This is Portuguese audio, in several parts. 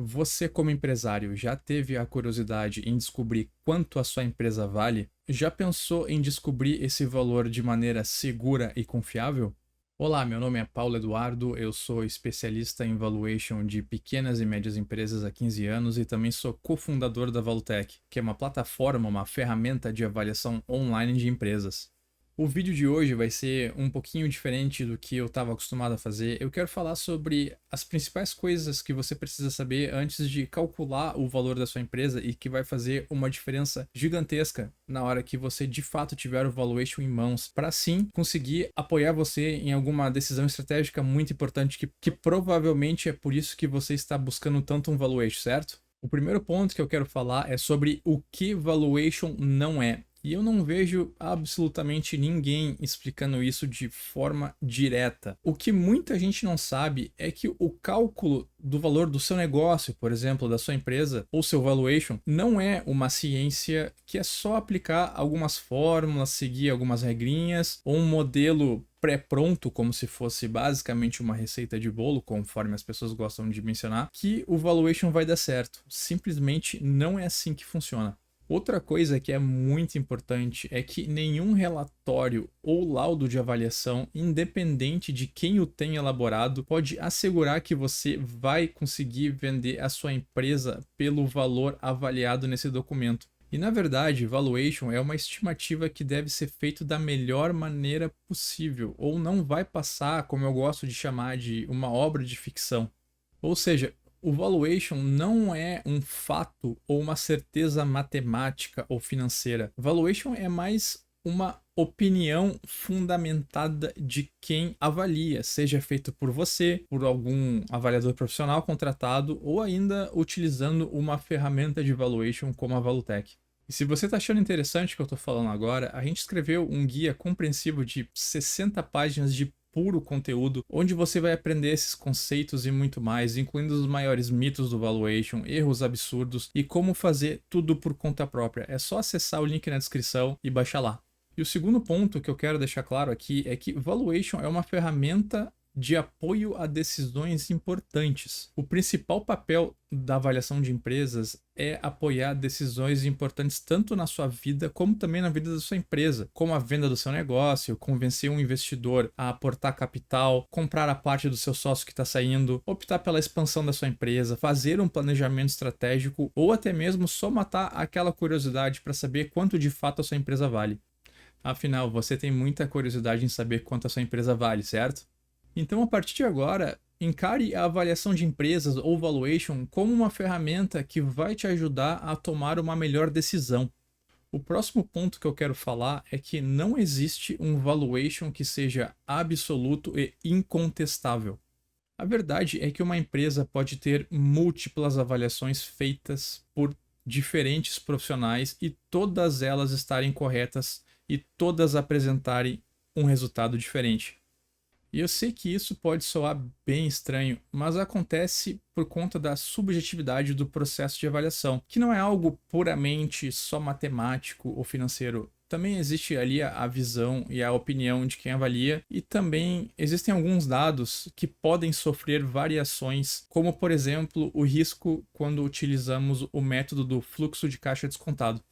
Você, como empresário, já teve a curiosidade em descobrir quanto a sua empresa vale? Já pensou em descobrir esse valor de maneira segura e confiável? Olá, meu nome é Paulo Eduardo, eu sou especialista em valuation de pequenas e médias empresas há 15 anos e também sou cofundador da Valutec, que é uma plataforma, uma ferramenta de avaliação online de empresas. O vídeo de hoje vai ser um pouquinho diferente do que eu estava acostumado a fazer. Eu quero falar sobre as principais coisas que você precisa saber antes de calcular o valor da sua empresa e que vai fazer uma diferença gigantesca na hora que você de fato tiver o valuation em mãos, para sim conseguir apoiar você em alguma decisão estratégica muito importante que provavelmente é por isso que você está buscando tanto um valuation, certo? O primeiro ponto que eu quero falar é sobre o que valuation não é. E eu não vejo absolutamente ninguém explicando isso de forma direta. O que muita gente não sabe é que o cálculo do valor do seu negócio, por exemplo, da sua empresa, ou seu valuation, não é uma ciência que é só aplicar algumas fórmulas, seguir algumas regrinhas, ou um modelo pré-pronto, como se fosse basicamente uma receita de bolo, conforme as pessoas gostam de mencionar, que o valuation vai dar certo. Simplesmente não é assim que funciona. Outra coisa que é muito importante é que nenhum relatório ou laudo de avaliação, independente de quem o tenha elaborado, pode assegurar que você vai conseguir vender a sua empresa pelo valor avaliado nesse documento. E na verdade, valuation é uma estimativa que deve ser feita da melhor maneira possível, ou não vai passar, como eu gosto de chamar, de uma obra de ficção. Ou seja, o valuation não é um fato ou uma certeza matemática ou financeira. Valuation é mais uma opinião fundamentada de quem avalia, seja feito por você, por algum avaliador profissional contratado ou ainda utilizando uma ferramenta de valuation como a Valutec. E se você está achando interessante o que eu estou falando agora, a gente escreveu um guia compreensivo de 60 páginas de puro conteúdo, onde você vai aprender esses conceitos e muito mais, incluindo os maiores mitos do valuation, erros absurdos e como fazer tudo por conta própria. É só acessar o link na descrição e baixar lá. E o segundo ponto que eu quero deixar claro aqui é que valuation é uma ferramenta de apoio a decisões importantes. O principal papel da avaliação de empresas é apoiar decisões importantes tanto na sua vida como também na vida da sua empresa, como a venda do seu negócio, convencer um investidor a aportar capital, comprar a parte do seu sócio que está saindo, optar pela expansão da sua empresa, fazer um planejamento estratégico ou até mesmo só matar aquela curiosidade para saber quanto de fato a sua empresa vale. Afinal, você tem muita curiosidade em saber quanto a sua empresa vale, certo? Então, a partir de agora, encare a avaliação de empresas ou valuation como uma ferramenta que vai te ajudar a tomar uma melhor decisão. O próximo ponto que eu quero falar é que não existe um valuation que seja absoluto e incontestável. A verdade é que uma empresa pode ter múltiplas avaliações feitas por diferentes profissionais e todas elas estarem corretas e todas apresentarem um resultado diferente. E eu sei que isso pode soar bem estranho, mas acontece por conta da subjetividade do processo de avaliação, que não é algo puramente só matemático ou financeiro. Também existe ali a visão e a opinião de quem avalia, e também existem alguns dados que podem sofrer variações, como por exemplo o risco quando utilizamos o método do fluxo de caixa descontado.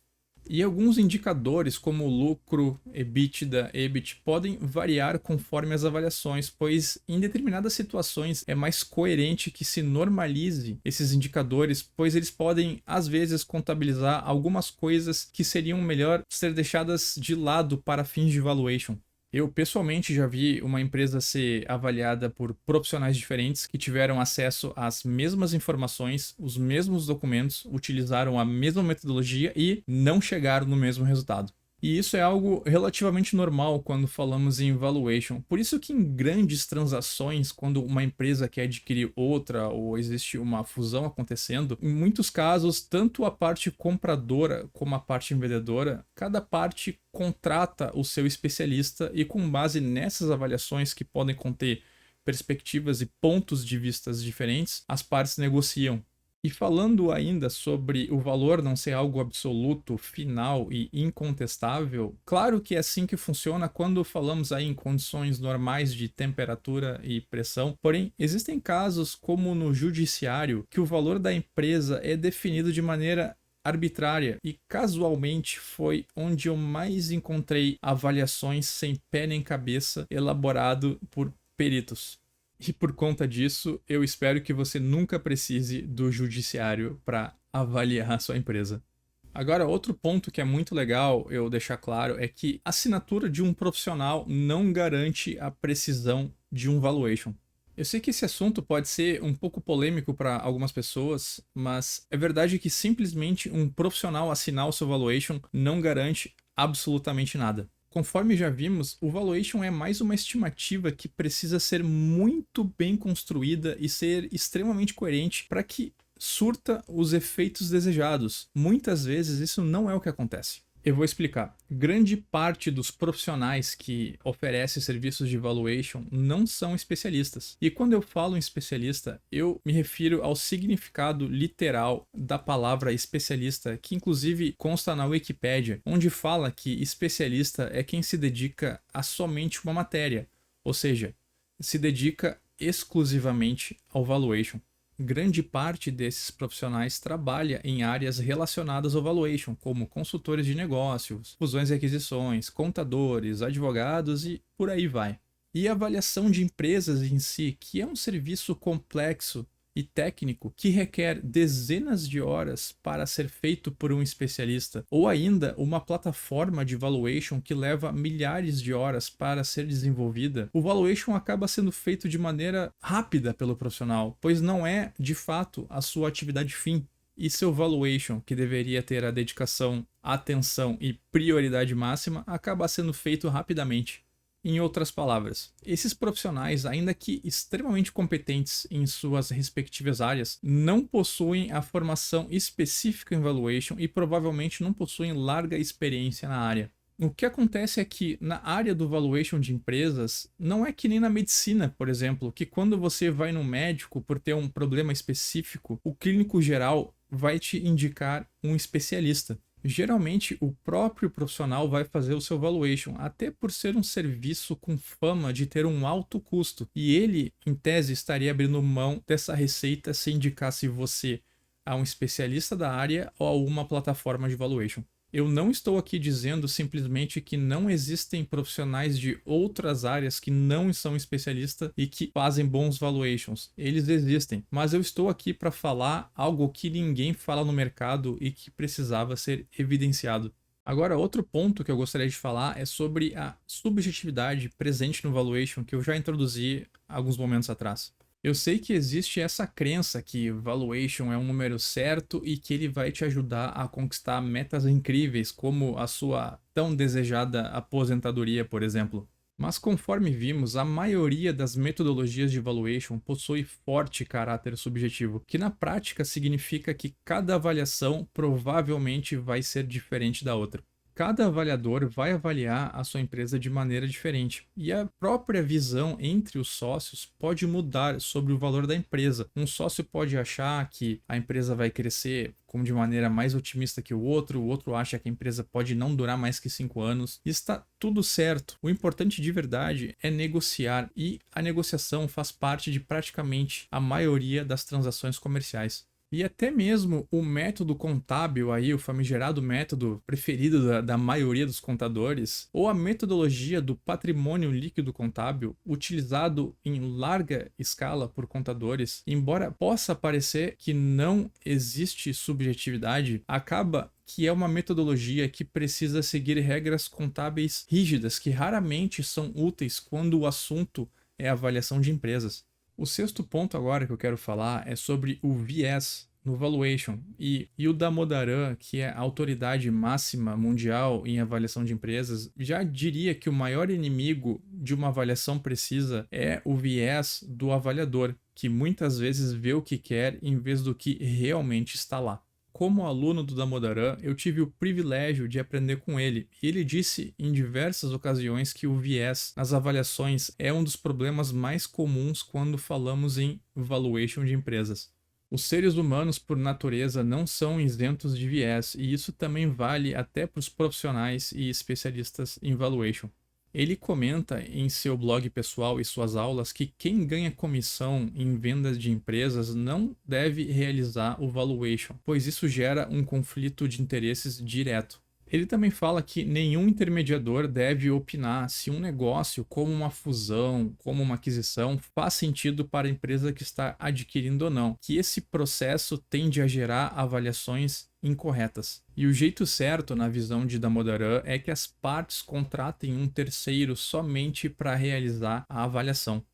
E alguns indicadores, como o lucro, EBITDA, EBIT, podem variar conforme as avaliações, pois em determinadas situações é mais coerente que se normalize esses indicadores, pois eles podem, às vezes, contabilizar algumas coisas que seriam melhor ser deixadas de lado para fins de valuation. Eu pessoalmente já vi uma empresa ser avaliada por profissionais diferentes que tiveram acesso às mesmas informações, os mesmos documentos, utilizaram a mesma metodologia e não chegaram no mesmo resultado. E isso é algo relativamente normal quando falamos em valuation. Por isso que em grandes transações, quando uma empresa quer adquirir outra ou existe uma fusão acontecendo, em muitos casos, tanto a parte compradora como a parte vendedora, cada parte contrata o seu especialista e com base nessas avaliações que podem conter perspectivas e pontos de vistas diferentes, as partes negociam. E falando ainda sobre o valor não ser algo absoluto, final e incontestável, claro que é assim que funciona quando falamos aí em condições normais de temperatura e pressão, porém existem casos como no judiciário que o valor da empresa é definido de maneira arbitrária e casualmente foi onde eu mais encontrei avaliações sem pé nem cabeça elaborado por peritos. E por conta disso, eu espero que você nunca precise do judiciário para avaliar a sua empresa. Agora, outro ponto que é muito legal eu deixar claro é que a assinatura de um profissional não garante a precisão de um valuation. Eu sei que esse assunto pode ser um pouco polêmico para algumas pessoas, mas é verdade que simplesmente um profissional assinar o seu valuation não garante absolutamente nada. Conforme já vimos, o valuation é mais uma estimativa que precisa ser muito bem construída e ser extremamente coerente para que surta os efeitos desejados. Muitas vezes isso não é o que acontece. Eu vou explicar. Grande parte dos profissionais que oferecem serviços de valuation não são especialistas. E quando eu falo em especialista, eu me refiro ao significado literal da palavra especialista, que inclusive consta na Wikipédia, onde fala que especialista é quem se dedica a somente uma matéria, ou seja, se dedica exclusivamente ao valuation. Grande parte desses profissionais trabalha em áreas relacionadas ao valuation, como consultores de negócios, fusões e aquisições, contadores, advogados e por aí vai. E a avaliação de empresas em si, que é um serviço complexo e técnico que requer dezenas de horas para ser feito por um especialista, ou ainda uma plataforma de valuation que leva milhares de horas para ser desenvolvida, o valuation acaba sendo feito de maneira rápida pelo profissional, pois não é, de fato, a sua atividade fim. E seu valuation, que deveria ter a dedicação, atenção e prioridade máxima, acaba sendo feito rapidamente. Em outras palavras, esses profissionais, ainda que extremamente competentes em suas respectivas áreas, não possuem a formação específica em valuation e provavelmente não possuem larga experiência na área. O que acontece é que na área do valuation de empresas, não é que nem na medicina, por exemplo, que quando você vai no médico por ter um problema específico, o clínico geral vai te indicar um especialista. Geralmente, o próprio profissional vai fazer o seu valuation, até por ser um serviço com fama de ter um alto custo. E ele, em tese, estaria abrindo mão dessa receita se indicasse você a um especialista da área ou a uma plataforma de valuation. Eu não estou aqui dizendo simplesmente que não existem profissionais de outras áreas que não são especialistas e que fazem bons valuations. Eles existem, mas eu estou aqui para falar algo que ninguém fala no mercado e que precisava ser evidenciado. Agora, outro ponto que eu gostaria de falar é sobre a subjetividade presente no valuation que eu já introduzi alguns momentos atrás. Eu sei que existe essa crença que valuation é um número certo e que ele vai te ajudar a conquistar metas incríveis, como a sua tão desejada aposentadoria, por exemplo. Mas conforme vimos, a maioria das metodologias de valuation possui forte caráter subjetivo, que na prática significa que cada avaliação provavelmente vai ser diferente da outra. Cada avaliador vai avaliar a sua empresa de maneira diferente, e a própria visão entre os sócios pode mudar sobre o valor da empresa. Um sócio pode achar que a empresa vai crescer como de maneira mais otimista que o outro acha que a empresa pode não durar mais que 5 anos. E está tudo certo. O importante de verdade é negociar, e a negociação faz parte de praticamente a maioria das transações comerciais. E até mesmo o método contábil aí, o famigerado método preferido da maioria dos contadores, ou a metodologia do patrimônio líquido contábil, utilizado em larga escala por contadores, embora possa parecer que não existe subjetividade, acaba que é uma metodologia que precisa seguir regras contábeis rígidas que raramente são úteis quando o assunto é a avaliação de empresas. O sexto ponto agora que eu quero falar é sobre o viés no valuation. E o Damodaran, que é a autoridade máxima mundial em avaliação de empresas, já diria que o maior inimigo de uma avaliação precisa é o viés do avaliador, que muitas vezes vê o que quer em vez do que realmente está lá. Como aluno do Damodaran, eu tive o privilégio de aprender com ele, e ele disse em diversas ocasiões que o viés nas avaliações é um dos problemas mais comuns quando falamos em valuation de empresas. Os seres humanos, por natureza, não são isentos de viés, e isso também vale até para os profissionais e especialistas em valuation. Ele comenta em seu blog pessoal e suas aulas que quem ganha comissão em vendas de empresas não deve realizar o valuation, pois isso gera um conflito de interesses direto. Ele também fala que nenhum intermediador deve opinar se um negócio, como uma fusão, como uma aquisição, faz sentido para a empresa que está adquirindo ou não, que esse processo tende a gerar avaliações incorretas. E o jeito certo, na visão de Damodaran, é que as partes contratem um terceiro somente para realizar a avaliação.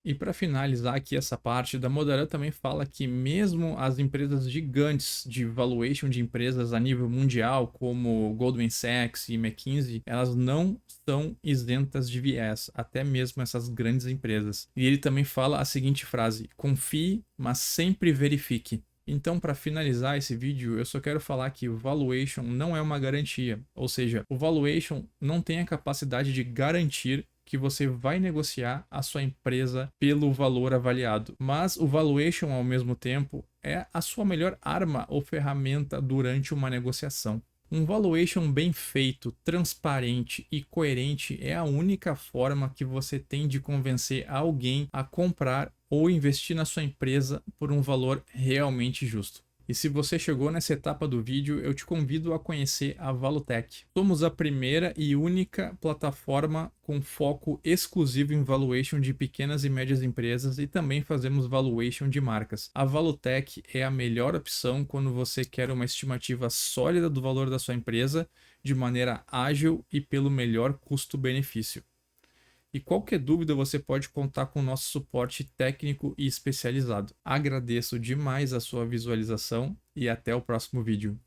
E para finalizar aqui essa parte, Damodaran também fala que mesmo as empresas gigantes de valuation de empresas a nível mundial, como Goldman Sachs e McKinsey, elas não são isentas de viés, até mesmo essas grandes empresas. E ele também fala a seguinte frase: confie, mas sempre verifique. Então, para finalizar esse vídeo, eu só quero falar que o valuation não é uma garantia, ou seja, o valuation não tem a capacidade de garantir que você vai negociar a sua empresa pelo valor avaliado. Mas o valuation, ao mesmo tempo, é a sua melhor arma ou ferramenta durante uma negociação. Um valuation bem feito, transparente e coerente é a única forma que você tem de convencer alguém a comprar ou investir na sua empresa por um valor realmente justo. E se você chegou nessa etapa do vídeo, eu te convido a conhecer a Valutec. Somos a primeira e única plataforma com foco exclusivo em valuation de pequenas e médias empresas e também fazemos valuation de marcas. A Valutec é a melhor opção quando você quer uma estimativa sólida do valor da sua empresa de maneira ágil e pelo melhor custo-benefício. E qualquer dúvida você pode contar com o nosso suporte técnico e especializado. Agradeço demais a sua visualização e até o próximo vídeo.